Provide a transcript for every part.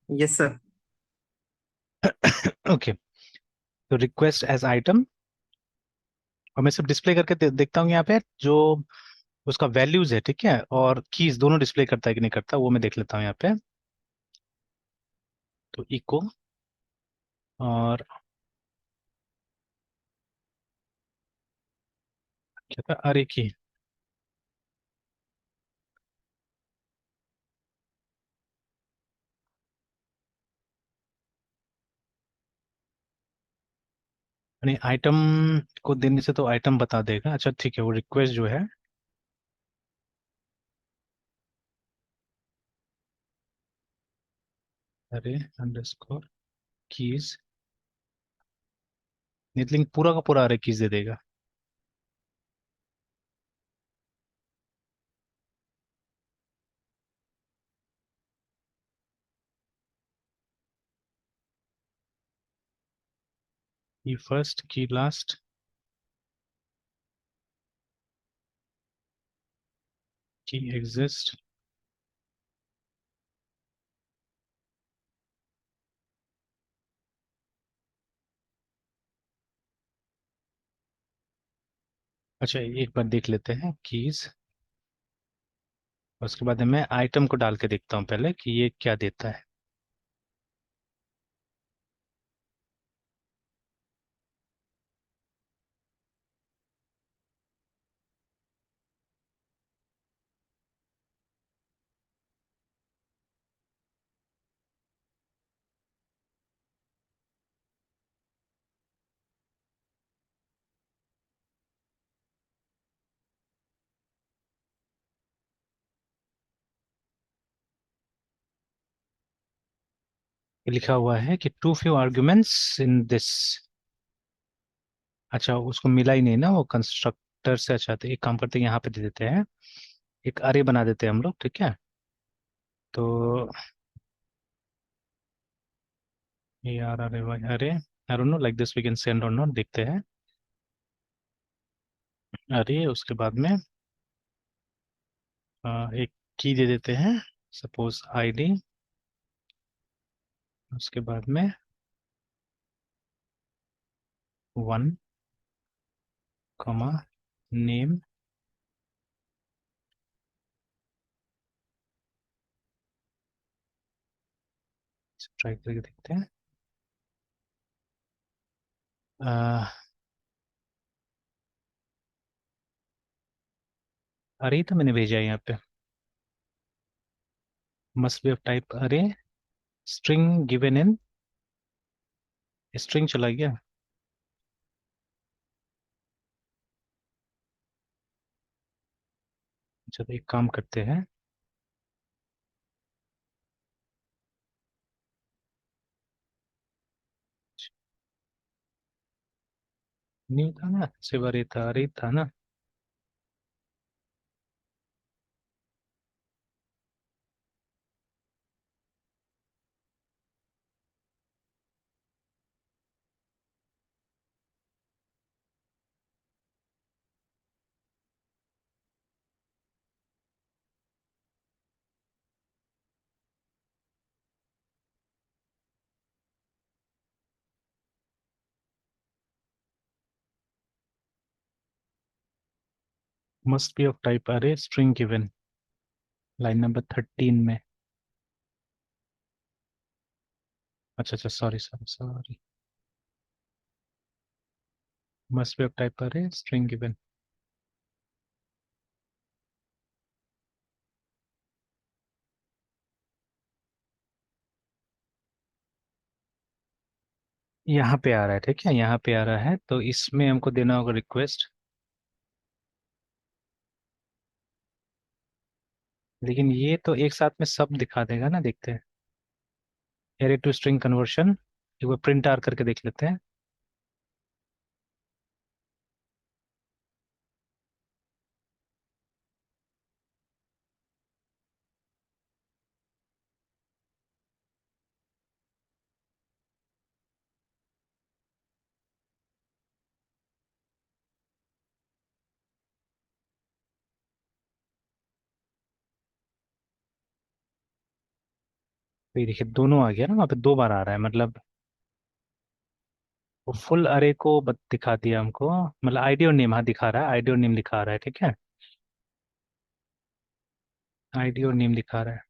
Yes sir. Okay, तो request as item, और मैं सब डिस्प्ले करके देखता हूँ यहाँ पे जो उसका वैल्यूज है, ठीक है, और कीज दोनों डिस्प्ले करता है कि नहीं करता, वो मैं देख लेता हूँ यहाँ पे। तो इको और क्या था, अरे की, यानी आइटम को देने से तो आइटम बता देगा। अच्छा ठीक है, वो रिक्वेस्ट जो है, अरे अंडरस्कोर कीज, नितलिंग पूरा का पूरा अरे कीज दे देगा। की फर्स्ट, की लास्ट, की एग्जिस्ट। अच्छा एक बार देख लेते हैं कीज, उसके बाद मैं आइटम को डाल के देखता हूँ पहले कि ये क्या देता है। ये लिखा हुआ है कि too few arguments in this. अच्छा उसको मिला ही नहीं ना वो कंस्ट्रक्टर से। अच्छा तो एक काम करते हैं, यहाँ पे दे देते हैं, एक अरे बना देते हैं हम लोग, ठीक है। तो ये आर अरे वाई अरे, I don't know like this we can send और नॉट, देखते हैं। अरे उसके बाद में एक की दे देते हैं, सपोज आईडी, उसके बाद में 1 कॉमा नेम। ट्राई करके देखते हैं। अरे ही तो मैंने भेजा है यहाँ पे, मस्ट बी ऑफ टाइप अरे, स्ट्रिंग गिवन इन, स्ट्रिंग चला गया। अच्छा तो एक काम करते हैं, नहीं था ना, सिर्फ अरे था ना। मस्ट बी ऑफ टाइप अरे स्ट्रिंग गिवन, लाइन नंबर 13 में। अच्छा अच्छा, sorry sorry sorry, must be of type अरे स्ट्रिंग गिवन। यहाँ पे आ रहा है, ठीक है, यहाँ पे आ रहा है, तो इसमें हमको देना होगा रिक्वेस्ट। लेकिन ये तो एक साथ में सब दिखा देगा ना, देखते हैं। एरे टू स्ट्रिंग कन्वर्शन, एक बार प्रिंट आर करके देख लेते हैं। तो ये देखिए दोनों आ गया ना, वहाँ पे दो बार आ रहा है, मतलब वो फुल अरे को दिखा दिया हमको। मतलब आईडी और नेम, हाँ दिखा रहा है, आईडी और नेम दिखा रहा है, ठीक है। आईडी और नेम दिखा रहा है,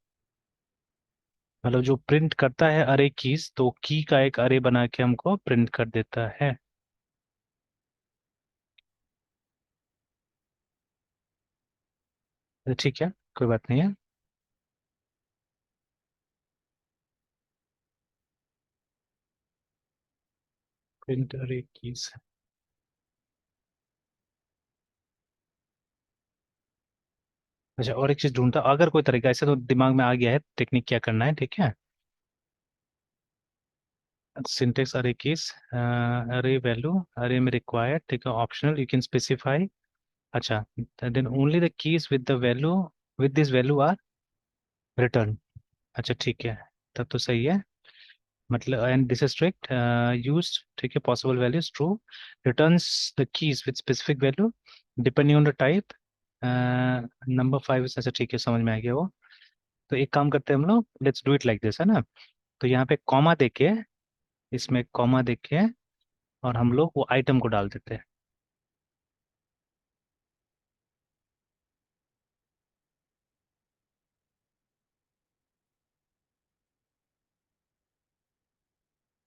मतलब जो प्रिंट करता है अरे कीज, तो की का एक अरे बना के हमको प्रिंट कर देता है। तो ठीक है, कोई बात नहीं है। प्रिंट अरे कीज। अच्छा, और एक चीज ढूंढता, अगर कोई तरीका ऐसे तो दिमाग में आ गया है टेक्निक क्या करना है, ठीक है। सिंटेक्स अरे कीज, अरे वैल्यू, अरे में रिक्वायर्ड, ठीक है, ऑप्शनल, यू कैन स्पेसिफाई। अच्छा, then only the keys with the value, with this value are return. अच्छा ठीक है, तब तो सही है। मतलब एंड दिस स्ट्रिक्ट यूज्ड, ठीक है, possible values true, returns the keys with specific value depending on the type, number five. अच्छा ठीक है, समझ में आ गया वो। तो एक काम करते हैं हम लोग, let's do it like this, है ना। तो यहाँ पे कॉमा देके, इसमें कॉमा देके, और हम लोग वो आइटम को डाल देते हैं।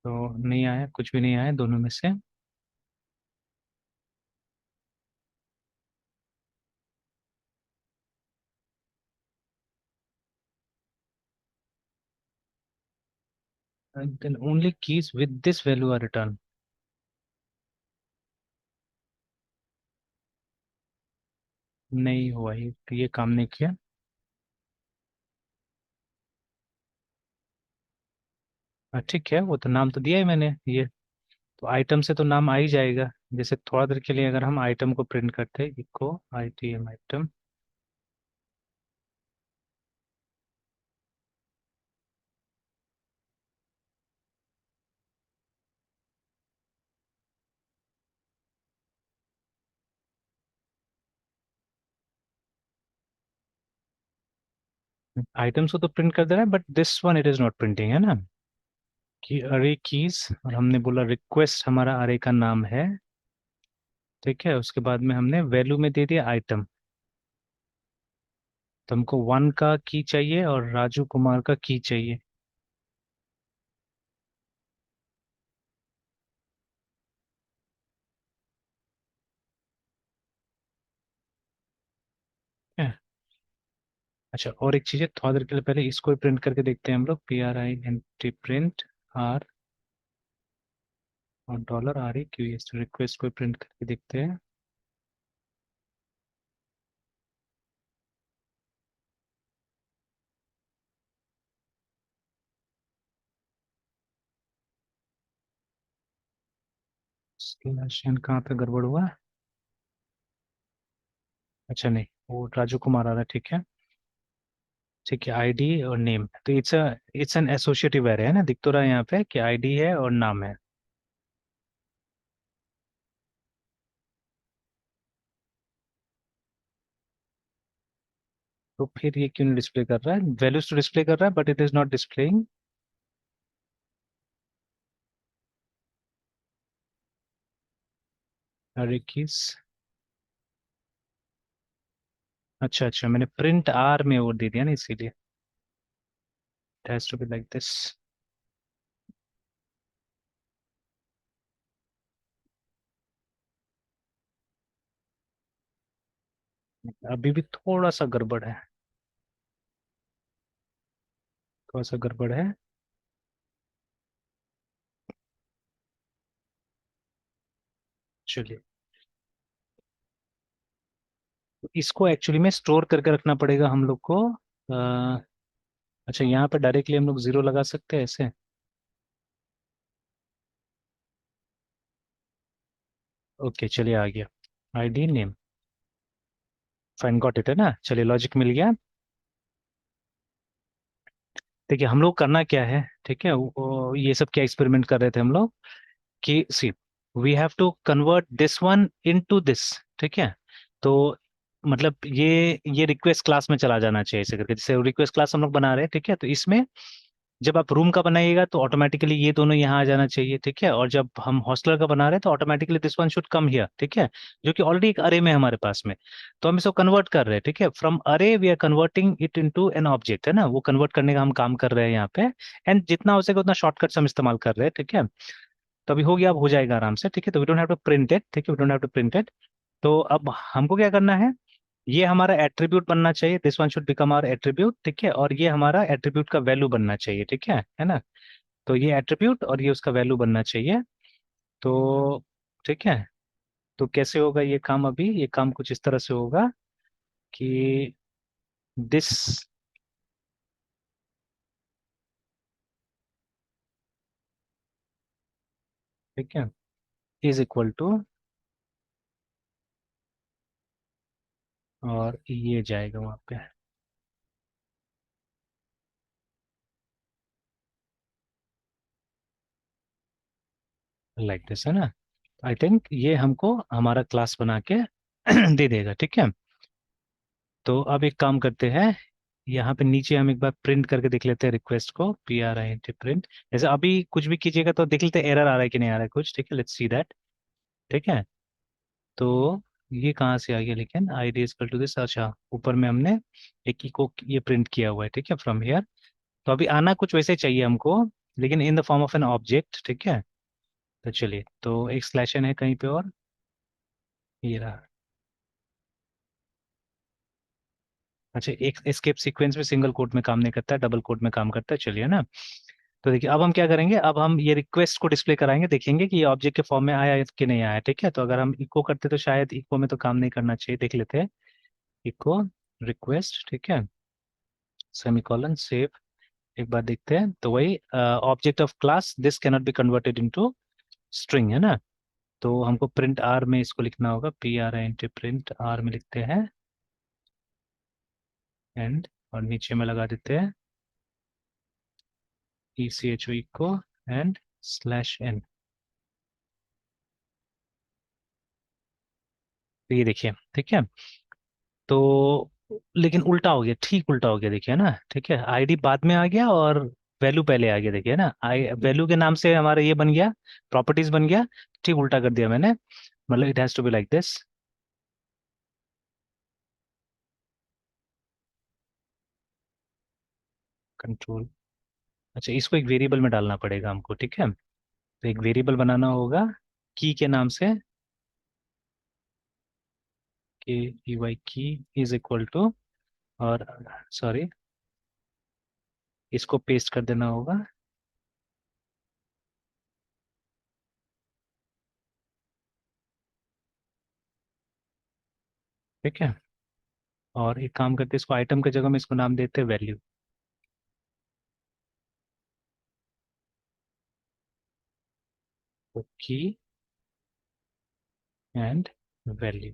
तो नहीं आया, कुछ भी नहीं आया दोनों में से। Then only keys with this value are return. नहीं हुआ, ये काम नहीं किया। ठीक है, वो तो नाम तो दिया है मैंने ये। तो आइटम से तो नाम आ ही जाएगा। जैसे थोड़ा देर के लिए अगर हम आइटम को प्रिंट करते हैं, इको आईटीएम आइटम। आइटम्स को तो प्रिंट कर दे रहा है, but this one it is not printing, है ना। कि अरे कीज, और हमने बोला रिक्वेस्ट हमारा अरे का नाम है, ठीक है। उसके बाद में हमने वैल्यू में दे दिया आइटम। तो हमको वन का की चाहिए और राजू कुमार का की चाहिए। ठीक है? अच्छा, और एक चीज है, थोड़ा देर के लिए पहले इसको प्रिंट करके देखते हैं हम लोग, PRINT प्रिंट आर, और $REQEST रिक्वेस्ट को प्रिंट करके देखते हैं। स्लैशन कहाँ पे गड़बड़ हुआ। अच्छा नहीं, वो राजू कुमार आ रहा है, ठीक है। ठीक है, आईडी और नेम, तो इट्स एन एसोसिएटिव एरे, है ना, दिख तो रहा है यहाँ पे कि आईडी है और नाम है। तो फिर ये क्यों नहीं डिस्प्ले कर रहा है, वैल्यूज तो डिस्प्ले कर रहा है but it is not displaying. अरे किस, अच्छा अच्छा, मैंने प्रिंट आर में वो दे दिया ना, इसीलिए it has to be like this. अभी भी थोड़ा सा गड़बड़ है, थोड़ा सा गड़बड़ है। चलिए, तो इसको एक्चुअली में स्टोर करके रखना पड़ेगा हम लोग को। अच्छा, यहाँ पे डायरेक्टली हम लोग जीरो लगा सकते हैं ऐसे। ओके, चलिए आ गया। ID name, fine, got it, है ना। चलिए, लॉजिक मिल गया। देखिए हम लोग करना क्या है, ठीक है, ये सब क्या एक्सपेरिमेंट कर रहे थे हम लोग कि see we have to convert this one into this, ठीक है। तो मतलब ये रिक्वेस्ट क्लास में चला जाना चाहिए ऐसे करके, जैसे रिक्वेस्ट क्लास हम लोग बना रहे हैं, ठीक है। तो इसमें जब आप रूम का बनाइएगा तो ऑटोमेटिकली ये दोनों यहाँ आ जाना चाहिए, ठीक है। और जब हम हॉस्टलर का बना रहे हैं तो automatically this one should come here, ठीक है, जो कि ऑलरेडी एक अरे में है हमारे पास में। तो हम इसको कन्वर्ट कर रहे हैं, ठीक है। फ्रॉम अरे we are converting it into an object, है ना, वो कन्वर्ट करने का हम काम कर रहे हैं यहाँ पे। एंड जितना हो सके उतना शॉर्टकट्स हम इस्तेमाल कर रहे हैं, ठीक है। तो अभी हो गया, अब हो जाएगा आराम से, ठीक है। तो we don't have to print it, ठीक है, we don't have to print it. तो अब हमको क्या करना है, ये हमारा एट्रीब्यूट बनना चाहिए, this one should become our attribute, ठीक है। और ये हमारा एट्रीब्यूट का वैल्यू बनना चाहिए, ठीक है ना। तो ये एट्रीब्यूट और ये उसका वैल्यू बनना चाहिए। तो ठीक है, तो कैसे होगा ये काम, अभी ये काम कुछ इस तरह से होगा कि दिस, ठीक है, इज इक्वल टू, और ये जाएगा वहां पे लाइक दिस, है ना। आई थिंक ये हमको हमारा क्लास बना के दे देगा, ठीक है। तो अब एक काम करते हैं, यहाँ पे नीचे हम एक बार प्रिंट करके देख लेते हैं रिक्वेस्ट को, PRINT प्रिंट। जैसे अभी कुछ भी कीजिएगा तो देख लेते हैं एरर आ रहा है कि नहीं आ रहा है कुछ, ठीक है, लेट्स सी दैट, ठीक है। तो ये कहाँ से आ गया, लेकिन ID इक्वल टू दिस, अच्छा ऊपर में हमने एक इको ये प्रिंट किया हुआ है, ठीक है, फ्रॉम हियर। तो अभी आना कुछ वैसे चाहिए हमको, लेकिन in the form of N object, ठीक है। तो चलिए, तो एक स्लैश एन है कहीं पे, और ये रहा। अच्छा, एक एस्केप सीक्वेंस में सिंगल कोट में काम नहीं करता है, डबल कोट में काम करता है, चलिए ना। तो देखिए अब हम क्या करेंगे, अब हम ये रिक्वेस्ट को डिस्प्ले कराएंगे, देखेंगे कि ये ऑब्जेक्ट के फॉर्म में आया है कि नहीं आया, ठीक है। तो अगर हम इको करते तो शायद इको में तो काम नहीं करना चाहिए, देख लेते हैं। इको रिक्वेस्ट, ठीक है, सेमीकॉलन सेव, एक बार देखते हैं। तो वही object of class this cannot be converted into string, है ना। तो हमको प्रिंट आर में इसको लिखना होगा, PRINT प्रिंट आर में लिखते हैं, एंड, और नीचे में लगा देते हैं ECHO echo and slash N. तो ये देखिए, ठीक है। तो लेकिन उल्टा हो गया, ठीक उल्टा हो गया, देखिए ना, ठीक है। ID बाद में आ गया और वैल्यू पहले आ गया, देखिए ना, आई वैल्यू के नाम से हमारा ये बन गया, प्रॉपर्टीज बन गया, ठीक उल्टा कर दिया मैंने। मतलब it has to be like this, control. अच्छा, इसको एक वेरिएबल में डालना पड़ेगा हमको, ठीक है। तो एक वेरिएबल बनाना होगा की के नाम से, KEY की इज इक्वल टू, और सॉरी, इसको पेस्ट कर देना होगा, ठीक है। और एक काम करते हैं, इसको आइटम की जगह में इसको नाम देते हैं वैल्यू, तो की एंड वैल्यू।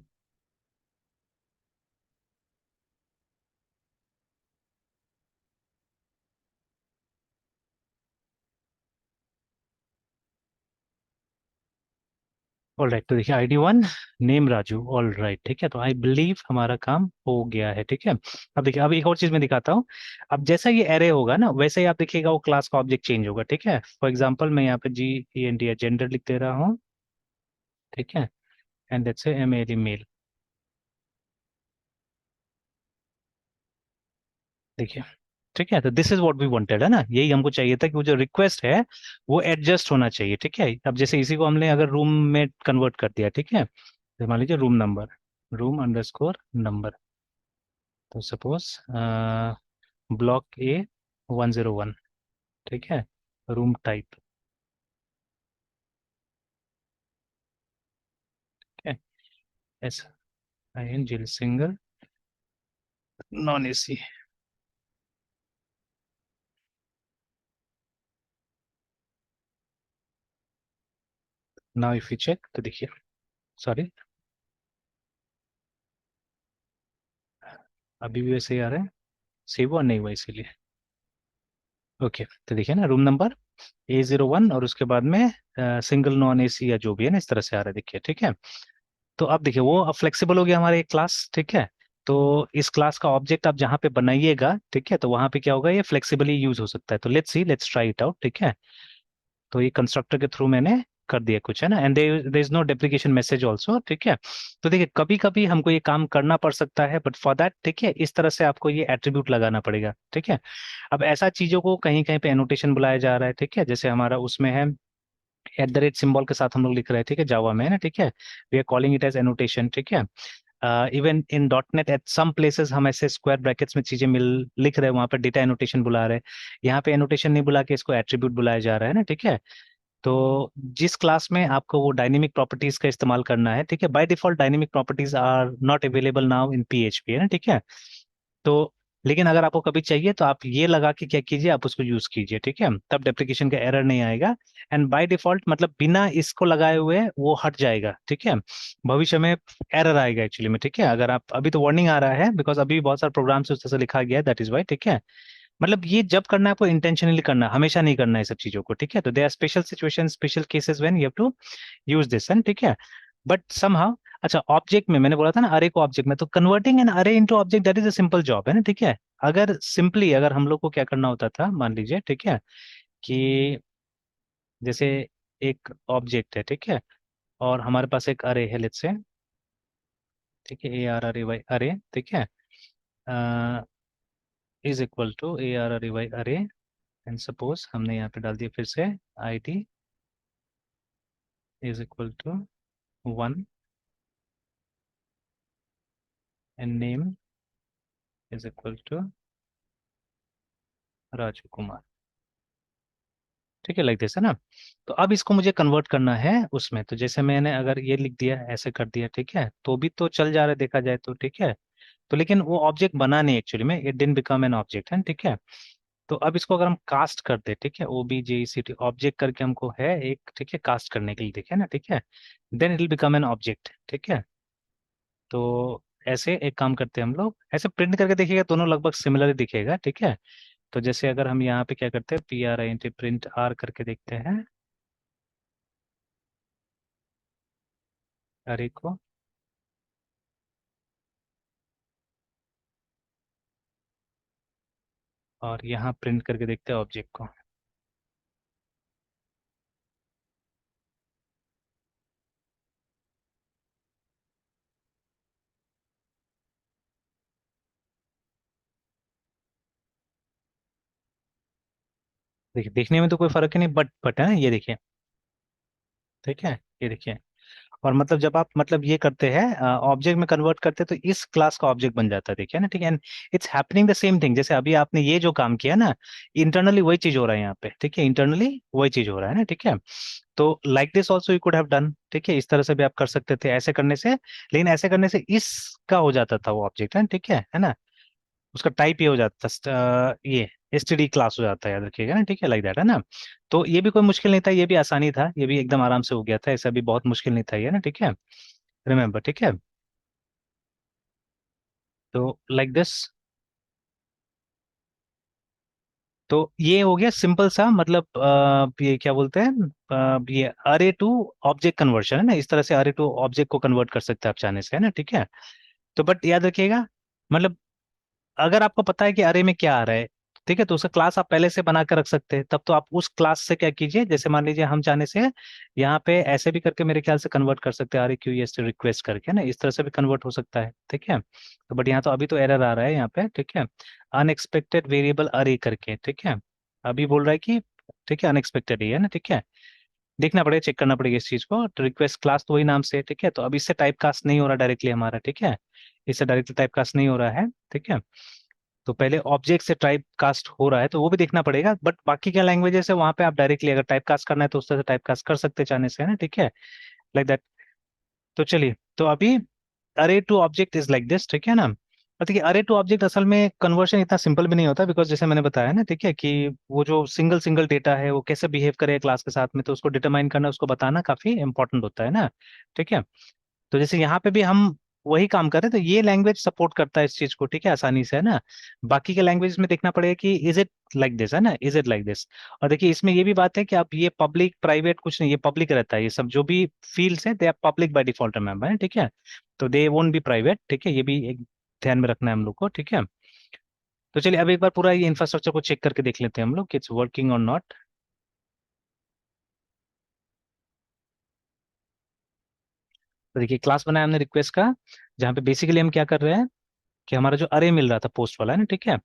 ऑल राइट, तो देखिए ID 1, name Raju, all right, ठीक है। तो आई बिलीव हमारा काम हो गया है, ठीक है। अब देखिए, अब एक और चीज मैं दिखाता हूँ। अब जैसा ये एरे होगा ना, वैसे ही आप देखिएगा वो क्लास का ऑब्जेक्ट चेंज होगा, ठीक है। फॉर एग्जांपल मैं यहाँ पे GEND जेंडर लिख दे रहा हूँ, ठीक है, and let's say MALE male, देखिए, ठीक है। तो this is what we wanted, है ना, यही हमको चाहिए था कि वो जो रिक्वेस्ट है वो एडजस्ट होना चाहिए, ठीक है। अब जैसे इसी को हमने अगर रूम में कन्वर्ट कर दिया, ठीक है, तो मान लीजिए रूम नंबर, रूम_नंबर, तो सपोज ब्लॉक A 101, ठीक है, room type, S I N G single non AC. Now if you check तो देखिए, सॉरी, अभी भी वैसे ही आ रहा है, सेव हुआ नहीं हुआ इसीलिए। ओके, तो देखिए ना, रूम नंबर A01 और उसके बाद में सिंगल नॉन एसी या जो भी है ना, इस तरह से आ रहा है, देखिए, ठीक है। तो अब देखिए वो अब फ्लेक्सिबल हो गया हमारा एक क्लास, ठीक है। तो इस क्लास का ऑब्जेक्ट आप जहाँ पे बनाइएगा, ठीक है, तो वहां पे क्या होगा, ये फ्लेक्सिबली यूज हो सकता है। तो लेट्स ट्राई इट आउट, ठीक है। तो ये कंस्ट्रक्टर के थ्रू मैंने कर दिया कुछ, है ना, and there is no deprecation message also, ठीक है। तो देखिए कभी कभी हमको ये काम करना पड़ सकता है, बट फॉर दैट, ठीक है, इस तरह से आपको ये एट्रीब्यूट लगाना पड़ेगा, ठीक है। अब ऐसा चीजों को कहीं कहीं पे एनोटेशन बुलाया जा रहा है, ठीक है, जैसे हमारा उसमें है @सिंबल के साथ हम लोग लिख रहे हैं, ठीक है, जावा में है ना, ठीक है, we are calling it as annotation, ठीक है। Even in dot net at some places हम ऐसे स्क्वायर ब्रैकेट्स में चीजें मिल लिख रहे हैं, वहां पर डेटा एनोटेशन बुला रहे हैं। यहाँ पे एनोटेशन नहीं बुला के इसको एट्रीब्यूट बुलाया जा रहा है ना, ठीक है। तो जिस क्लास में आपको वो डायनेमिक प्रॉपर्टीज का इस्तेमाल करना है, ठीक है, by default dynamic properties are not available now in PHP, है ना, ठीक है। तो लेकिन अगर आपको कभी चाहिए तो आप ये लगा के क्या कीजिए, आप उसको यूज कीजिए, ठीक है, तब डेप्रिकेशन का एरर नहीं आएगा। एंड बाय डिफॉल्ट मतलब बिना इसको लगाए हुए वो हट जाएगा, ठीक है। भविष्य में एरर आएगा एक्चुअली में, ठीक है, अगर आप अभी तो वार्निंग आ रहा है बिकॉज अभी बहुत सारे प्रोग्राम से उस तरह से लिखा गया है, दैट इज वाई, ठीक है। मतलब ये जब करना है आपको इंटेंशनली करना है, हमेशा नहीं करना है सब चीजों को, ठीक है। तो they are special situation, special cases when you have to use this, and ठीक है। बट समहाउ, अच्छा, ऑब्जेक्ट में मैंने बोला था ना अरे को ऑब्जेक्ट में, तो कन्वर्टिंग एन अरे into object that is a simple job, है ना, ठीक है। अगर सिंपली अगर हम लोग को क्या करना होता था, मान लीजिए, ठीक है, कि जैसे एक ऑब्जेक्ट है, ठीक है, और हमारे पास एक अरे है, लेट्स से, ठीक है, ARRAY अरे, ठीक है, is equal to ARRAY array, and suppose हमने यहाँ पे डाल दिया फिर से ID is equal to 1 and name is equal to Raju Kumar, ठीक है, लाइक दिस, है ना। तो अब इसको मुझे कन्वर्ट करना है उसमें, तो जैसे मैंने अगर ये लिख दिया, ऐसे कर दिया, ठीक है, तो भी तो चल जा रहा है देखा जाए तो, ठीक है। तो लेकिन वो ऑब्जेक्ट बना नहीं एक्चुअली में, it didn't become an object, है, ठीक है। तो अब इसको अगर हम कास्ट कर दे, ठीक है, OBJECT ऑब्जेक्ट करके हमको है एक, ठीक है, कास्ट करने के लिए, ठीक है ना, ठीक है, then it will become an object, ठीक है। तो ऐसे एक काम करते हैं हम लोग, ऐसे प्रिंट करके देखिएगा दोनों लगभग सिमिलर ही दिखेगा, ठीक है। तो जैसे अगर हम यहाँ पे क्या करते हैं, PRINT प्रिंट R करके देखते हैं अरे को, और यहाँ प्रिंट करके देखते हैं ऑब्जेक्ट को। देखिए देखने में तो कोई फर्क ही नहीं, बट है ना, ये देखिए, ठीक है, ये देखिए। और मतलब जब आप मतलब ये करते हैं ऑब्जेक्ट में कन्वर्ट करते हैं, तो इस क्लास का ऑब्जेक्ट बन जाता है, देखिए ना, ठीक है। And it's happening the same thing, जैसे अभी आपने ये जो काम किया ना, इंटरनली वही चीज हो रहा है यहाँ पे, ठीक है, इंटरनली वही चीज हो रहा है ना, ठीक है। तो like this also you could have done, ठीक है, इस तरह से भी आप कर सकते थे ऐसे करने से, लेकिन ऐसे करने से इसका हो जाता था वो ऑब्जेक्ट, है, ठीक है ना। उसका टाइप ये हो जाता है, ये STD क्लास हो जाता है, याद रखिएगा ना, ठीक है, लाइक दैट, है ना। तो ये भी कोई मुश्किल नहीं था, ये भी आसानी था, ये भी एकदम आराम से हो गया था, ऐसा भी बहुत मुश्किल नहीं था ये ना, ठीक है, रिमेम्बर, ठीक है। तो लाइक दिस, तो ये हो गया सिंपल सा, मतलब ये क्या बोलते हैं, ये अरे टू ऑब्जेक्ट कन्वर्शन, है ना, इस तरह से अरे टू ऑब्जेक्ट को कन्वर्ट कर सकते हैं आप चाहने से, है ना, ठीक है। तो बट याद रखिएगा, मतलब अगर आपको पता है कि अरे में क्या आ रहा है, ठीक है, तो उसका क्लास आप पहले से बना कर रख सकते हैं, तब तो आप उस क्लास से क्या कीजिए, जैसे मान लीजिए हम चाहने से यहाँ पे ऐसे भी करके मेरे ख्याल से कन्वर्ट कर सकते हैं, REQEST रिक्वेस्ट करके ना, इस तरह से भी कन्वर्ट हो सकता है, ठीक है। तो बट यहाँ तो अभी तो एरर आ रहा है यहाँ पे, ठीक है, अनएक्सपेक्टेड वेरिएबल अरे करके, ठीक है, अभी बोल रहा है कि, ठीक है, अनएक्सपेक्टेड ही है ना, ठीक है। देखना पड़ेगा, चेक करना पड़ेगा इस चीज को, तो रिक्वेस्ट क्लास तो वही नाम से है, ठीक है। तो अब इससे टाइप कास्ट नहीं हो रहा डायरेक्टली हमारा, ठीक है, इससे डायरेक्टली टाइप कास्ट नहीं हो रहा है, ठीक है। तो पहले ऑब्जेक्ट से टाइप कास्ट हो रहा है, तो वो भी देखना पड़ेगा, बट बाकी क्या लैंग्वेजेस है वहां पे आप डायरेक्टली अगर टाइप कास्ट करना है तो उस तरह से टाइप कास्ट कर सकते हैं चाहने से, है ना, ठीक है, लाइक दैट। तो चलिए, तो अभी array to object is like this, ठीक है ना। और देखिए अरे टू ऑब्जेक्ट असल में कन्वर्शन इतना सिंपल भी नहीं होता, बिकॉज जैसे मैंने बताया ना, ठीक है, कि वो जो सिंगल सिंगल डेटा है वो कैसे बिहेव करे क्लास के साथ में, तो उसको डिटरमाइन करना, उसको बताना काफी इंपॉर्टेंट होता है ना, ठीक है। तो जैसे यहाँ पे भी हम वही काम कर रहे हैं, तो ये लैंग्वेज सपोर्ट करता है इस चीज को, ठीक है, आसानी से, है ना। बाकी के लैंग्वेज में देखना पड़ेगा कि इज इट लाइक दिस, है ना, इज इट लाइक दिस। और देखिए इसमें ये भी बात है कि आप ये पब्लिक प्राइवेट कुछ नहीं, ये पब्लिक रहता है, ये सब जो भी फील्ड्स हैं they are public by default, remember है, ठीक है। तो दे वोंट बी प्राइवेट, ठीक है, ये भी एक ध्यान में रखना है हम लोग को, ठीक है। तो चलिए अब एक बार पूरा ये इंफ्रास्ट्रक्चर को चेक करके देख लेते हैं हम लोग कि इट्स वर्किंग और नॉट। तो देखिए क्लास बनाया हमने रिक्वेस्ट का, जहाँ पे बेसिकली हम क्या कर रहे हैं कि हमारा जो अरे मिल रहा था पोस्ट वाला है ना, ठीक है।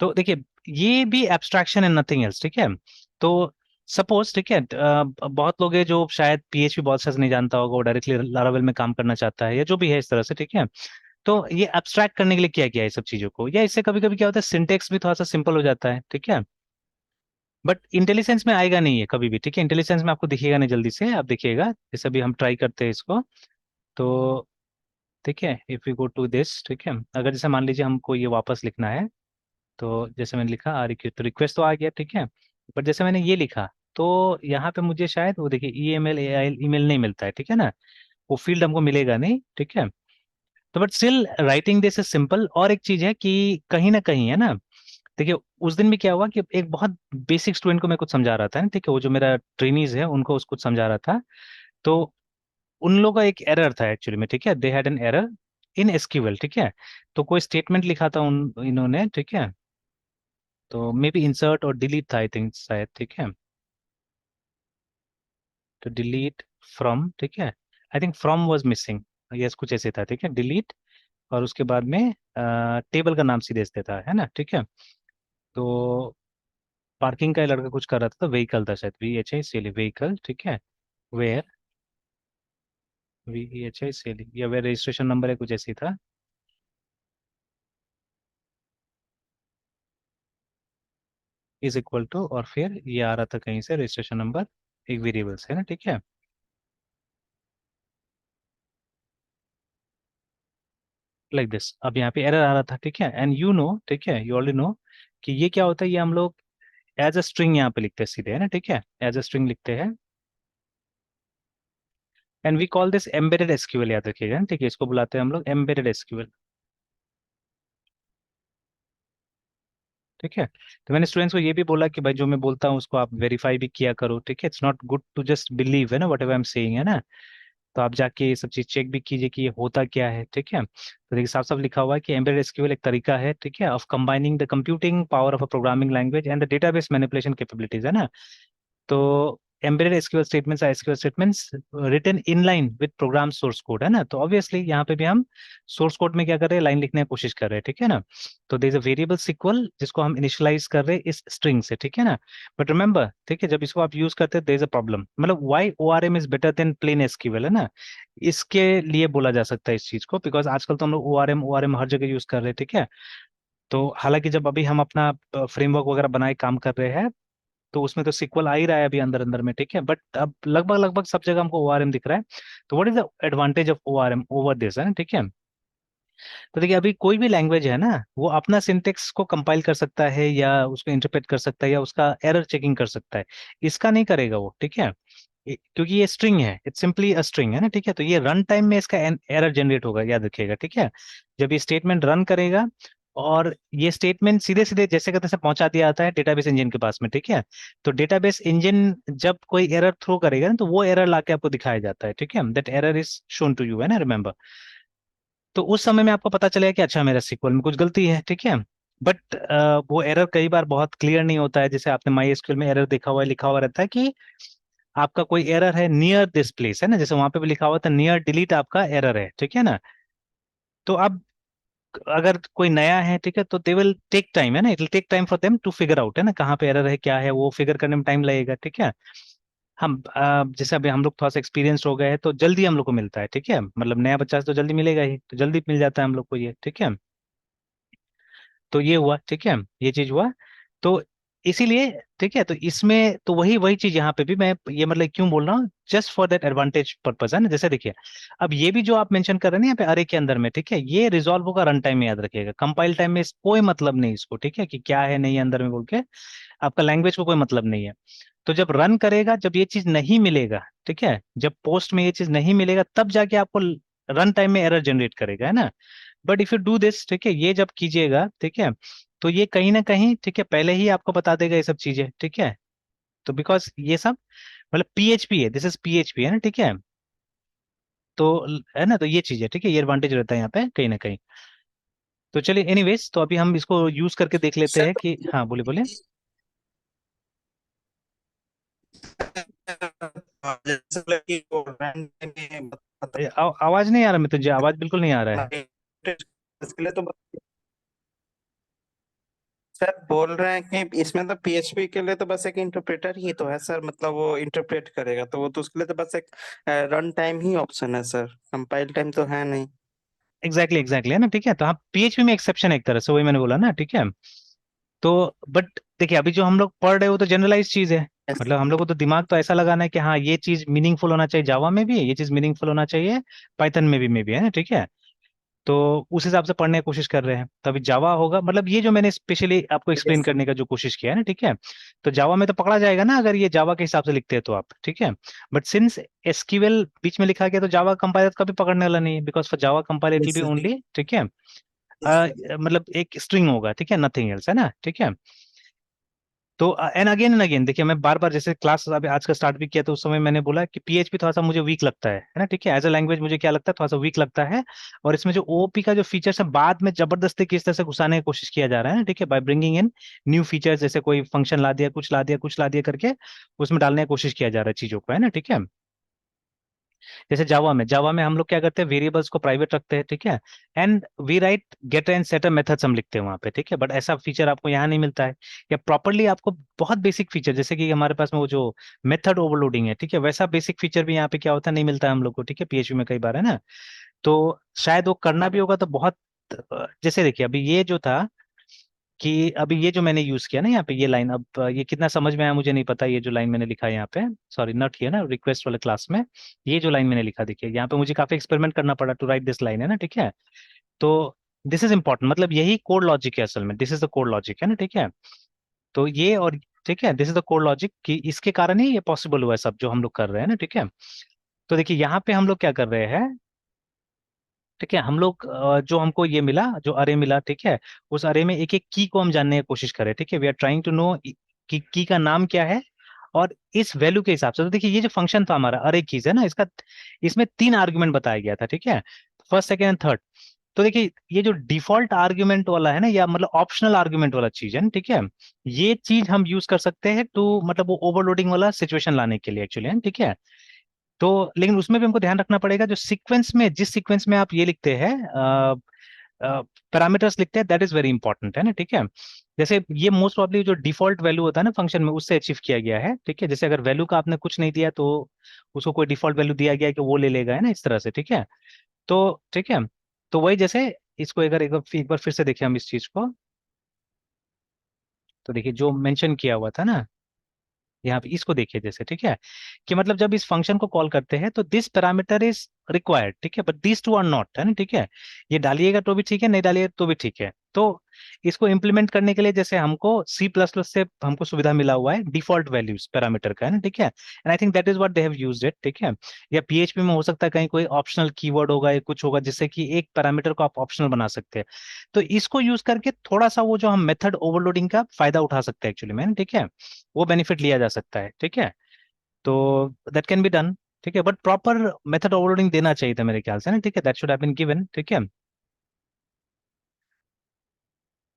तो देखिए ये भी एब्स्ट्रैक्शन एंड नथिंग एल्स, ठीक है। तो सपोज, ठीक है, बहुत लोग हैं जो शायद पीएचपी बहुत से नहीं जानता होगा, वो डायरेक्टली लारावेल में काम करना चाहता है या जो भी है इस तरह से, ठीक है। तो ये एब्स्ट्रैक्ट करने के लिए क्या किया है सब चीजों को, या इससे कभी कभी क्या होता है सिंटेक्स भी थोड़ा सा सिंपल हो जाता है, ठीक है। बट इंटेलिजेंस में आएगा नहीं है कभी भी, ठीक है, इंटेलिजेंस में आपको दिखेगा नहीं जल्दी से, आप देखिएगा जैसे अभी हम ट्राई करते हैं इसको। तो ठीक है, if you go to this, ठीक है, अगर जैसे मान लीजिए हमको ये वापस लिखना है, तो जैसे मैंने लिखा आर क्यू, तो रिक्वेस्ट तो आ गया, ठीक है। बट जैसे मैंने ये लिखा, तो यहाँ पे मुझे शायद वो देखिए E M L A I email नहीं मिलता है, ठीक है ना, वो फील्ड हमको मिलेगा नहीं, ठीक है। तो but still writing this is simple. और एक चीज है कि कहीं ना कहीं, है ना, देखिए उस दिन भी क्या हुआ कि एक बहुत बेसिक स्टूडेंट को मैं कुछ समझा रहा था ना, ठीक है, वो जो मेरा ट्रेनीज है उनको कुछ समझा रहा था। तो उन लोगों का एक एरर था एक्चुअली में, ठीक है, they had an error in SQL, ठीक है। तो कोई स्टेटमेंट लिखा था उन इन्होंने, ठीक है। तो मे बी इंसर्ट और डिलीट था आई थिंक शायद, ठीक है। तो डिलीट फ्रॉम, ठीक है, I think from was missing, yes कुछ ऐसे था, ठीक है, डिलीट। और उसके बाद में टेबल का नाम सीधे से देता है ना, ठीक है। तो पार्किंग का ये लड़का कुछ कर रहा था, तो व्हीकल था शायद, V H I C L vehicle, ठीक है। Where, V H I C L, या वेयर रजिस्ट्रेशन नंबर है कुछ ऐसी था, इज इक्वल टू, और फिर ये आ रहा था कहीं से रजिस्ट्रेशन नंबर, एक वेरिएबल है ना, ठीक है। लाइक दिस, अब यहाँ पे एरर आ रहा था, ठीक है, एंड यू नो, ठीक है, यू ऑलरेडी नो कि ये क्या होता है, ये हम लोग एज अ स्ट्रिंग यहाँ पे लिखते हैं सीधे, है ना, ठीक है, एज अ स्ट्रिंग लिखते हैं। And we call this embedded SQL, याद रखिएगा ना, ठीक है, इसको बुलाते हैं हम लोग एम्बेडेड एसक्यूएल, ठीक है। तो मैंने स्टूडेंट्स को ये भी बोला कि भाई जो मैं बोलता हूँ उसको आप वेरीफाई भी किया करो, ठीक है, it's not good to just believe, है ना, whatever I am saying, है ना। तो आप जाके ये सब चीज चेक भी कीजिए कि ये होता क्या है, ठीक है। तो देखिए साफ साफ लिखा हुआ है कि एम्बेडेड एसक्यूएल एक तरीका है, ठीक है, of combining the computing power of a programming language and the database manipulation capabilities, है ना। तो embedded SQL statements are SQL statements written in line with program source code, है ना। तो ऑब्वियसली यहाँ पे भी हम सोर्स कोड में क्या कर रहे हैं, लाइन लिखने की कोशिश कर रहे हैं, ठीक है ना। तो there is a variable sequel जिसको हम इनिशियलाइज कर रहे हैं इस स्ट्रिंग से, ठीक है ना। बट रिमेंबर, ठीक है, जब इसको आप यूज करते हैं देयर इज अ प्रॉब्लम, मतलब why ORM is better than plain SQL, है ना। इसके लिए बोला जा सकता है इस चीज को, बिकॉज आजकल तो हम लोग ORM हर जगह यूज कर रहे हैं, ठीक है। तो हालांकि जब अभी हम अपना फ्रेमवर्क वगैरह बनाए काम कर रहे हैं, तो उसमें तो सिक्वल आ ही रहा है अभी अंदर अंदर में, ठीक है, बट अब लगभग लगभग सब जगह हमको ORM दिख रहा है। तो what is the advantage of ORM over this, है ना, ठीक है। तो देखिए अभी कोई भी लैंग्वेज है ना, वो अपना सिंटेक्स को कंपाइल कर सकता है या उसको इंटरप्रेट कर सकता है या उसका एरर चेकिंग कर सकता है, इसका नहीं करेगा वो, ठीक है। क्योंकि ये स्ट्रिंग है, इट्स सिंपली अ स्ट्रिंग, है ना, ठीक है। तो ये रन टाइम में इसका एरर जनरेट होगा, याद रखिएगा, ठीक है। जब ये स्टेटमेंट रन करेगा, और ये स्टेटमेंट सीधे सीधे जैसे कहते से पहुंचा दिया जाता है डेटाबेस इंजन के पास में, ठीक है। तो डेटाबेस इंजन जब कोई एरर थ्रो करेगा ना, तो वो एरर लाके आपको दिखाया जाता है, ठीक है, that error is shown to you, है ना, रिमेंबर। तो उस समय में आपको पता चलेगा कि अच्छा मेरा सीक्वल में कुछ गलती है, ठीक है। बट वो एरर कई बार बहुत क्लियर नहीं होता है, जैसे आपने माई एसक्यूएल में एरर देखा हुआ है, लिखा हुआ रहता है कि आपका कोई एरर है नियर दिस प्लेस, है ना, जैसे वहां पे भी लिखा हुआ था नियर डिलीट आपका एरर है, ठीक है ना। तो अब अगर कोई नया है, ठीक है, तो दे विल टेक टाइम, है ना, it will take time for them to figure out, है ना, कहाँ पे एरर है क्या है, वो फिगर करने में टाइम लगेगा, ठीक है। हम जैसे अभी हम लोग थोड़ा सा एक्सपीरियंस हो गए हैं, तो जल्दी हम लोग को मिलता है, ठीक है, मतलब नया बच्चा तो जल्दी मिलेगा ही, तो जल्दी मिल जाता है हम लोग को ये, ठीक है। तो ये हुआ, ठीक है, ये चीज हुआ। तो इसीलिए ठीक है, तो इसमें तो वही वही चीज यहाँ पे भी मैं ये मतलब क्यों बोल रहा हूँ, just for that advantage purpose है ना। जैसे देखिए, अब ये भी जो आप मेंशन कर रहे हैं ना यहाँ पे अरे के अंदर में, ठीक है, ये रिजॉल्व होगा रन टाइम में, याद रखिएगा। कंपाइल टाइम में कोई मतलब नहीं इसको, ठीक है, कि क्या है नहीं है अंदर में बोल के, आपका लैंग्वेज को कोई मतलब नहीं है। तो जब रन करेगा, जब ये चीज नहीं मिलेगा, ठीक है, जब पोस्ट में ये चीज नहीं मिलेगा, तब जाके आपको रन टाइम में एरर जनरेट करेगा, है ना। But if you do this, ठीक है, ये जब कीजिएगा, ठीक है, तो ये कहीं ना कहीं, ठीक है, पहले ही आपको बता देगा ये सब चीजें, ठीक है। तो बिकॉज ये सब मतलब पीएचपी है, दिस इज पीएचपी है ना, ठीक है। तो है ना, तो ये चीज है, ठीक है, ये एडवांटेज रहता है यहाँ पे कहीं ना कहीं। तो चलिए एनीवेज, तो अभी हम इसको यूज करके देख लेते सर हैं तो कि, हाँ बोलिए बोलिए। जैसे मतलब कि वो रैंक में आवाज नहीं आ रहा मिथुन जी, आवाज बिल्कुल नहीं आ रहा है। इसके लिए तो सर बोल रहे हैं कि इसमें तो पीएचपी के लिए तो बस एक इंटरप्रेटर ही तो है सर, मतलब वो इंटरप्रेट करेगा तो वो तो उसके लिए तो बस एक रन टाइम ही ऑप्शन है सर, कंपाइल टाइम तो है नहीं। एग्जैक्टली है ना, ठीक है। तो हाँ, पीएचपी में एक्सेप्शन है एक तरह से, वही मैंने बोला ना, ठीक है। तो बट देखिए, अभी जो हम लोग पढ़ रहे हो तो जनरलाइज चीज है। Yes, मतलब हम लोग को तो दिमाग तो ऐसा लगाना है कि हाँ ये चीज मीनिंगफुल होना चाहिए, जावा में भी ये चीज मीनिंगफुल होना चाहिए, पाइथन में भी है ना, ठीक है। तो उस हिसाब से पढ़ने की कोशिश कर रहे हैं, तो अभी जावा होगा, मतलब ये जो मैंने स्पेशली आपको एक्सप्लेन yes, करने का जो कोशिश किया है ना, ठीक है। तो जावा में तो पकड़ा जाएगा ना, अगर ये जावा के हिसाब से लिखते हैं तो आप, ठीक है। बट सिंस एसक्यूएल बीच में लिखा गया, तो जावा कंपाइलर का भी पकड़ने वाला नहीं है, because for Java compiler it will yes, be sir. Only, ठीक है। Yes, sir. मतलब एक स्ट्रिंग होगा, ठीक है, नथिंग एल्स, है ना, ठीक है। तो एंड अगेन देखिए, मैं बार बार जैसे क्लास अभी आज का स्टार्ट भी किया, तो उस समय मैंने बोला कि पीएचपी थोड़ा सा मुझे वीक लगता है ना, ठीक है, एज अ लैंग्वेज मुझे क्या लगता है, थोड़ा सा वीक लगता है। और इसमें जो ओओपी का जो फीचर्स है, बाद में जबरदस्ती किस तरह से घुसाने की कोशिश किया जा रहा है ना, ठीक है, by bringing in new features, जैसे कोई फंक्शन ला दिया, कुछ ला दिया, कुछ ला दिया करके उसमें डालने की कोशिश किया जा रहा है चीजों को, है ना, ठीक है। जैसे जावा में हम लोग क्या करते हैं, वेरिएबल्स को प्राइवेट रखते हैं, ठीक है। And we write get and setup methods हम लिखते हैं वहां पे, ठीक है। बट ऐसा फीचर आपको यहाँ नहीं मिलता है, या प्रॉपरली आपको बहुत बेसिक फीचर, जैसे कि हमारे पास में वो जो मेथड ओवरलोडिंग है, ठीक है, वैसा बेसिक फीचर भी यहाँ पे क्या होता है, नहीं मिलता है हम लोग को, ठीक है, पीएचपी में कई बार, है ना। तो शायद वो करना भी होगा तो बहुत, जैसे देखिए अभी ये जो था, कि अभी ये जो मैंने यूज किया ना यहाँ पे, ये लाइन, अब ये कितना समझ में आया मुझे नहीं पता, ये जो लाइन मैंने लिखा है यहाँ पे, सॉरी नॉट हियर ना, रिक्वेस्ट वाले क्लास में, ये जो लाइन मैंने लिखा, देखिए यहाँ पे मुझे काफी एक्सपेरिमेंट करना पड़ा टू राइट दिस लाइन, है ना, ठीक है। तो दिस इज इंपॉर्टेंट, मतलब यही कोड लॉजिक है असल में, this is the code logic, है ना, ठीक है। तो ये और ठीक है, this is the code logic, कि इसके कारण ही ये पॉसिबल हुआ है सब जो हम लोग कर रहे हैं ना, ठीक है। तो देखिए यहाँ पे हम लोग क्या कर रहे हैं, ठीक है, हम लोग जो हमको ये मिला, जो अरे मिला, ठीक है, उस अरे में एक एक की को हम जानने की कोशिश करें, ठीक है, we are trying to know कि की का नाम क्या है, और इस वैल्यू के हिसाब से। तो देखिए ये जो फंक्शन था हमारा अरे कीज है ना, इसका इसमें 3 आर्गुमेंट बताया गया था, ठीक है, फर्स्ट सेकेंड एंड थर्ड। तो देखिए ये जो डिफॉल्ट आर्ग्यूमेंट वाला है ना, या मतलब ऑप्शनल आर्ग्यूमेंट वाला चीज है ना, ठीक है, ये चीज हम यूज कर सकते हैं टू मतलब वो ओवरलोडिंग वाला सिचुएशन लाने के लिए एक्चुअली, है ठीक है। तो लेकिन उसमें भी हमको ध्यान रखना पड़ेगा, जो सीक्वेंस में, जिस सीक्वेंस में आप ये लिखते हैं, पैरामीटर्स लिखते हैं, दैट इज वेरी इंपॉर्टेंट, है ना, ठीक है। जैसे ये मोस्ट प्रॉब्ली जो डिफॉल्ट वैल्यू होता है ना फंक्शन में, उससे अचीव किया गया है, ठीक है। जैसे अगर वैल्यू का आपने कुछ नहीं दिया, तो उसको कोई डिफॉल्ट वैल्यू दिया गया है कि वो ले लेगा, है ना, इस तरह से, ठीक है। तो ठीक है, तो वही जैसे इसको अगर एक बार फिर से देखें हम इस चीज को, तो देखिए जो मेंशन किया हुआ था ना यहाँ पे, इसको देखिए जैसे, ठीक है, कि मतलब जब इस फंक्शन को कॉल करते हैं, तो दिस पैरामीटर इज रिक्वायर्ड, ठीक है, but this two are not, है ना, ठीक है। ये डालिएगा तो भी ठीक है, नहीं डालिएगा तो भी ठीक है। तो इसको इम्प्लीमेंट करने के लिए जैसे हमको सी प्लस प्लस से हमको सुविधा मिला हुआ है डिफॉल्ट वैल्यूज पैरामीटर का, है ना, ठीक है। And I think that is what they have used it, ठीक है। या पीएचपी में हो सकता है कहीं कोई ऑप्शनल कीवर्ड होगा या कुछ होगा, जिससे कि एक पैरामीटर को आप ऑप्शनल बना सकते हैं। तो इसको यूज करके थोड़ा सा वो जो हम मेथड ओवरलोडिंग का फायदा उठा सकते हैं एक्चुअली में, ठीक है, वो बेनिफिट लिया जा सकता है, ठीक है। तो दैट कैन बी डन, ठीक है, बट प्रॉपर मेथड ओवरलोडिंग देना चाहिए था मेरे ख्याल से ना, ठीक है, that should have been given, ठीक है।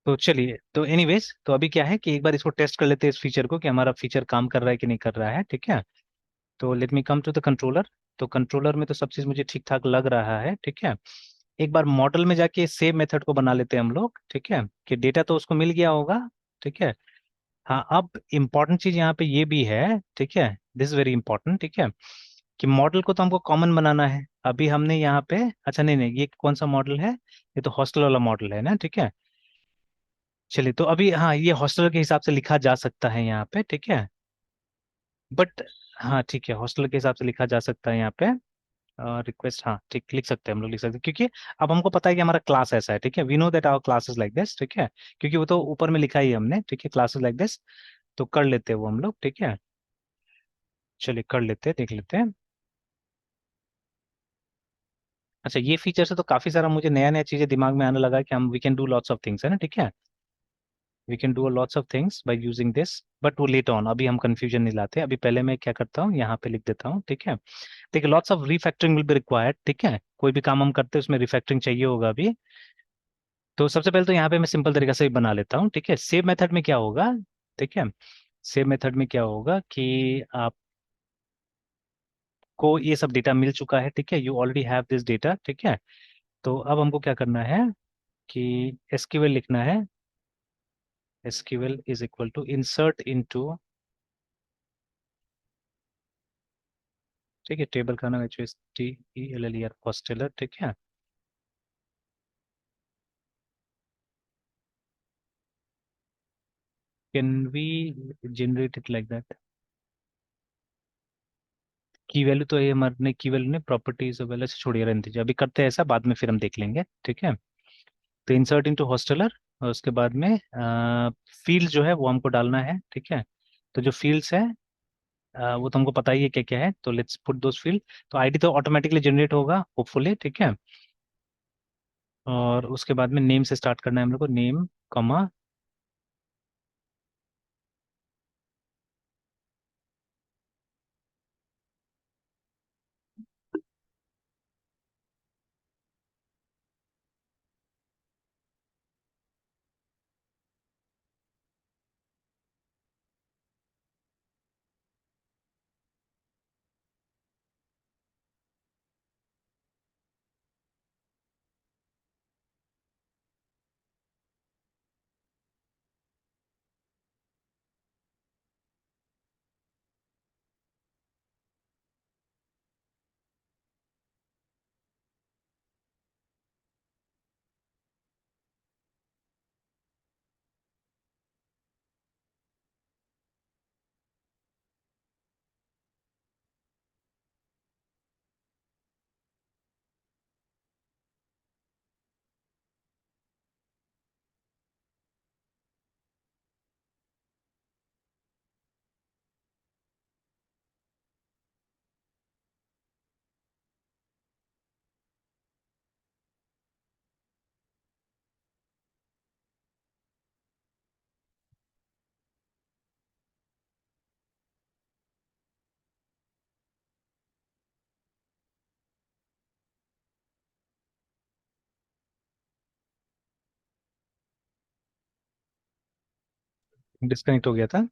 तो चलिए, तो एनीवेज, तो अभी क्या है कि एक बार इसको टेस्ट कर लेते हैं इस फीचर को, कि हमारा फीचर काम कर रहा है कि नहीं कर रहा है, ठीक है। तो let me come to the controller. तो कंट्रोलर में तो सब चीज मुझे ठीक ठाक लग रहा है, ठीक है। एक बार मॉडल में जाके सेव मेथड को बना लेते हैं हम लोग, ठीक है, कि डेटा तो उसको मिल गया होगा, ठीक है। हाँ, अब इम्पोर्टेंट चीज यहाँ पे ये भी है, ठीक है, दिस वेरी इंपॉर्टेंट, ठीक है, कि मॉडल को तो हमको कॉमन बनाना है। अभी हमने यहाँ पे, अच्छा नहीं नहीं, ये कौन सा मॉडल है, ये तो हॉस्टल वाला मॉडल है ना, ठीक है। चलिए, तो अभी हाँ, ये हॉस्टल के हिसाब से लिखा जा सकता है यहाँ पे, ठीक है। बट हाँ ठीक है, हॉस्टल के हिसाब से लिखा जा सकता है यहाँ पे। रिक्वेस्ट, हाँ ठीक, लिख सकते हैं, हम लोग लिख सकते हैं, क्योंकि अब हमको पता है कि हमारा क्लास ऐसा है, ठीक है। We know that our class is like this, ठीक है, क्योंकि वो तो ऊपर में लिखा ही है हमने, ठीक है, क्लास इज लाइक दिस। तो कर लेते हैं वो हम लोग, ठीक है। चलिए कर लेते हैं, देख लेते हैं। अच्छा, ये फीचर से तो काफी सारा मुझे नया नया चीजें दिमाग में आने लगा है कि हम we can do lots of things, है ना, ठीक है। We can do lots of things by using this, but वो लेट ऑन, अभी हम कंफ्यूजन नहीं लाते। अभी पहले मैं क्या करता हूँ, यहाँ पे लिख देता हूँ, ठीक है। देखिए, lots of refactoring will be required, ठीक है। कोई भी काम हम करते हैं उसमें रिफैक्टरिंग चाहिए होगा अभी। तो सबसे पहले तो यहाँ पे मैं सिंपल तरीका से ही बना लेता हूँ, ठीक है। सेव मेथड में क्या होगा, ठीक है। सेव मेथड में क्या होगा कि आपको ये सब डेटा मिल चुका है, ठीक है, you already have this data, ठीक है। तो अब हमको क्या करना है कि एसक्यूएल लिखना है। SQL is equal to insert into, ठीक है, टेबल का नाम HSTELLER, हॉस्टलर, ठीक है। Can we generate it like that? की वैल्यू तो ये हमारे की वैल्यू ने प्रॉपर्टीज वैल्यू से छोड़िए, रहने दीजिए, अभी करते हैं ऐसा, बाद में फिर हम देख लेंगे, ठीक है। तो इंसर्ट इनटू हॉस्टलर, और उसके बाद में फील्ड जो है वो हमको डालना है, ठीक है। तो जो फील्ड्स है वो तो हमको पता ही है क्या क्या है, तो लेट्स पुट दोस फील्ड। तो आईडी तो ऑटोमेटिकली जनरेट होगा होपफुली, ठीक है। और उसके बाद में नेम से स्टार्ट करना है हम लोग को, नेम कॉमा, डिस्कनेक्ट हो गया था।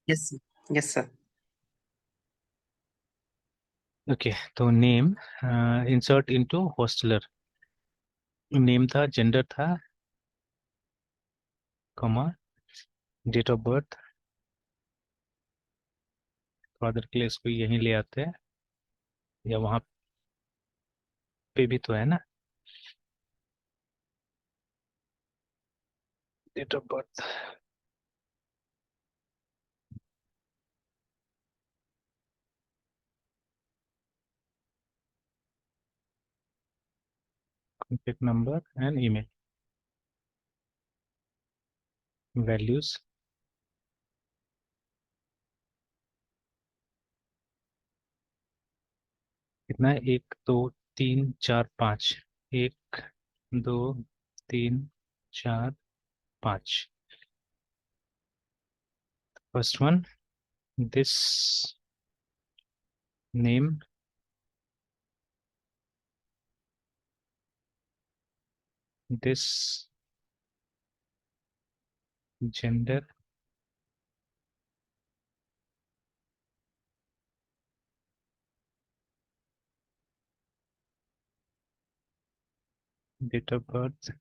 Yes, yes sir. ओके, तो name insert into hosteller, name था, जेंडर था, comma, date of birth, father के लिए इसको यहीं ले आते हैं, या वहाँ पे भी तो है ना, date of birth, contact number and email, values कितना है, 1 2 3 4 5, 1 2 3 4 5। First one, this name, this gender, date of birth,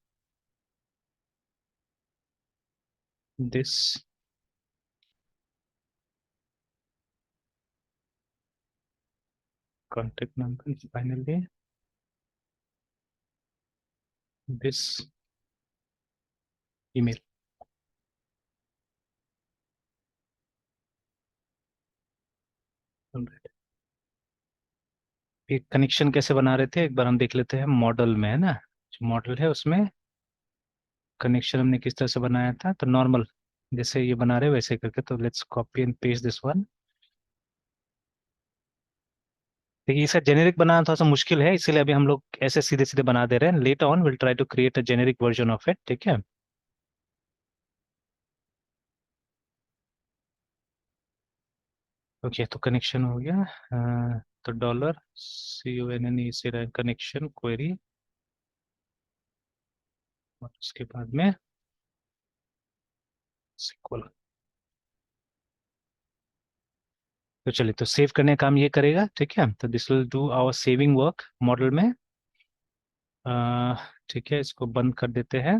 this contact number, finally this email. ये कनेक्शन कैसे बना रहे थे एक बार हम देख लेते हैं, मॉडल में है ना, जो मॉडल है उसमें कनेक्शन हमने किस तरह से बनाया था। तो नॉर्मल जैसे ये बना रहे हैं वैसे करके, तो let's copy and paste this one. देखिए इसका जेनेरिक बनाना थोड़ा सा मुश्किल है, इसीलिए अभी हम लोग ऐसे सीधे सीधे बना दे रहे हैं। Later on will try to create a generic version of it, ठीक है। ओके तो कनेक्शन हो गया। तो डॉलर CONNE से कनेक्शन क्वेरी, और उसके बाद में SQL। तो चलिए, तो सेव करने का काम ये करेगा, ठीक है। तो this will do our saving work model में। ठीक है, इसको बंद कर देते हैं।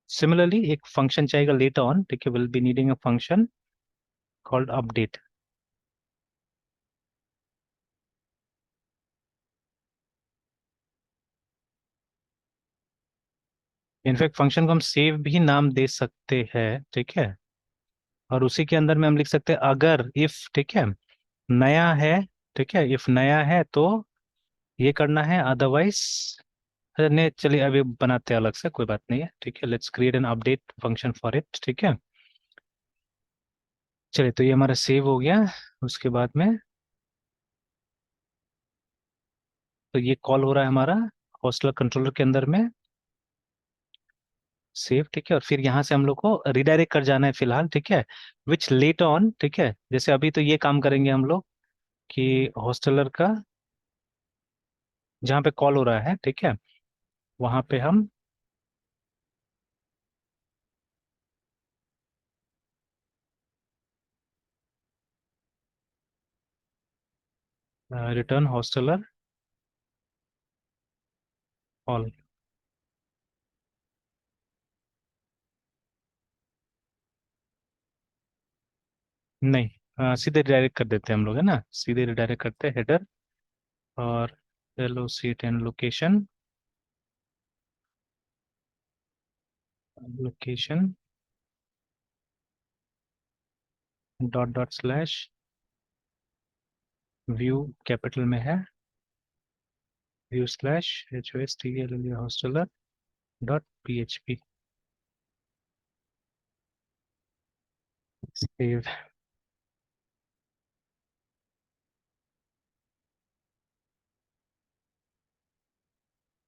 सिमिलरली एक फंक्शन चाहिएगा लेटर ऑन, ठीक है। Will be needing a function called update. In fact function को हम सेव भी नाम दे सकते हैं, ठीक है। और उसी के अंदर में हम लिख सकते हैं अगर इफ, ठीक है, नया है, ठीक है। इफ नया है तो ये करना है, अदरवाइज ने, चलिए अभी बनाते हैं अलग से, कोई बात नहीं है, ठीक है। Let's create an update function for it, ठीक है। चलिए, तो ये हमारा सेव हो गया। उसके बाद में तो ये कॉल हो रहा है हमारा हॉस्टल कंट्रोलर के अंदर में, सेव, ठीक है। और फिर यहाँ से हम लोग को रिडायरेक्ट कर जाना है फिलहाल, ठीक है। विच लेट ऑन, ठीक है। जैसे अभी तो ये काम करेंगे हम लोग कि हॉस्टलर का जहाँ पे कॉल हो रहा है, ठीक है, वहां पे हम रिटर्न हॉस्टलर कॉल। नहीं, सीधे रिडायरेक्ट कर देते हैं हम लोग, है ना। सीधे रिडायरेक्ट करते हैं हेडर और hello seat and location, location dot dot slash view, capital में है, view slash HOSTL hosteller dot PHP। Save.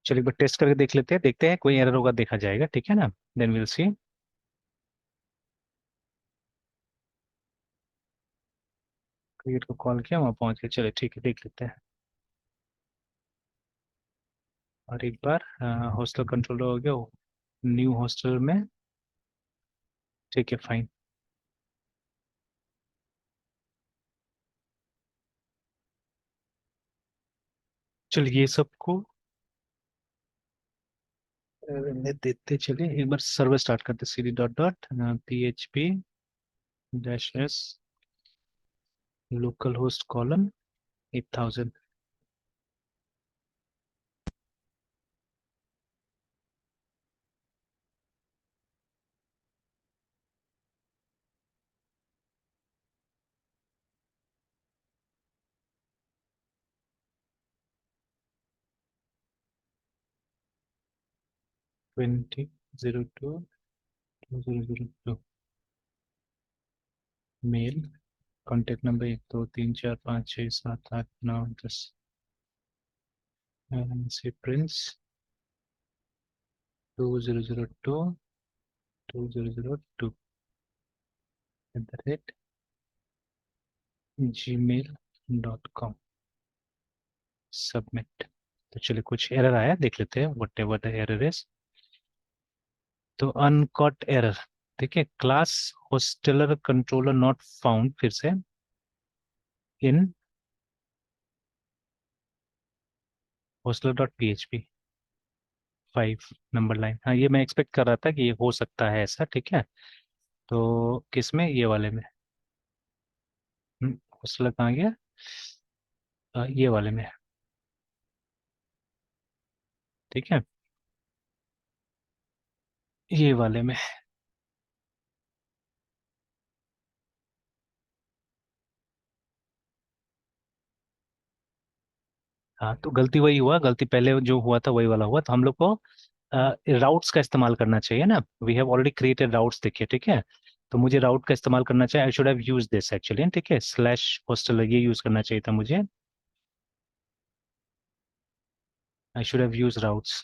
चलिए एक बार टेस्ट करके देख लेते हैं, देखते हैं कोई एरर होगा देखा जाएगा, ठीक है ना। Then will see. क्रिएट को कॉल किया, वहाँ पहुंच गए, चलिए ठीक है, देख लेते हैं। और एक बार हॉस्टल कंट्रोलर हो गया न्यू हॉस्टल में, ठीक है, फाइन। चलिए ये सबको देते, चलिए एक बार सर्वर स्टार्ट करते, cd dot dot PHP dash S local host colon 8000। 2002 mail, contact number 12345678 9 10 से प्रिंस 2002 @gmail.com, सबमिट। तो चलिए कुछ एरर आया, देख लेते हैं whatever the error is. तो अनकॉट एरर, ठीक है। Class hosteler controller not found, फिर से in hosteler dot PHP 5 number line. हाँ, ये मैं एक्सपेक्ट कर रहा था कि ये हो सकता है ऐसा, ठीक है। तो किस में, ये वाले में, होस्टलर कहाँ गया, ये वाले में, ठीक है। ये वाले में। हाँ, तो गलती वही हुआ, गलती पहले जो हुआ था वही वाला हुआ, तो हम लोग को राउट्स का इस्तेमाल करना चाहिए ना। We have already created routes, देखिए ठीक है। तो मुझे राउट का इस्तेमाल करना चाहिए, I should have use this actually, ठीक है, स्लैश होस्टल ये यूज करना चाहिए था मुझे, I should have use routes.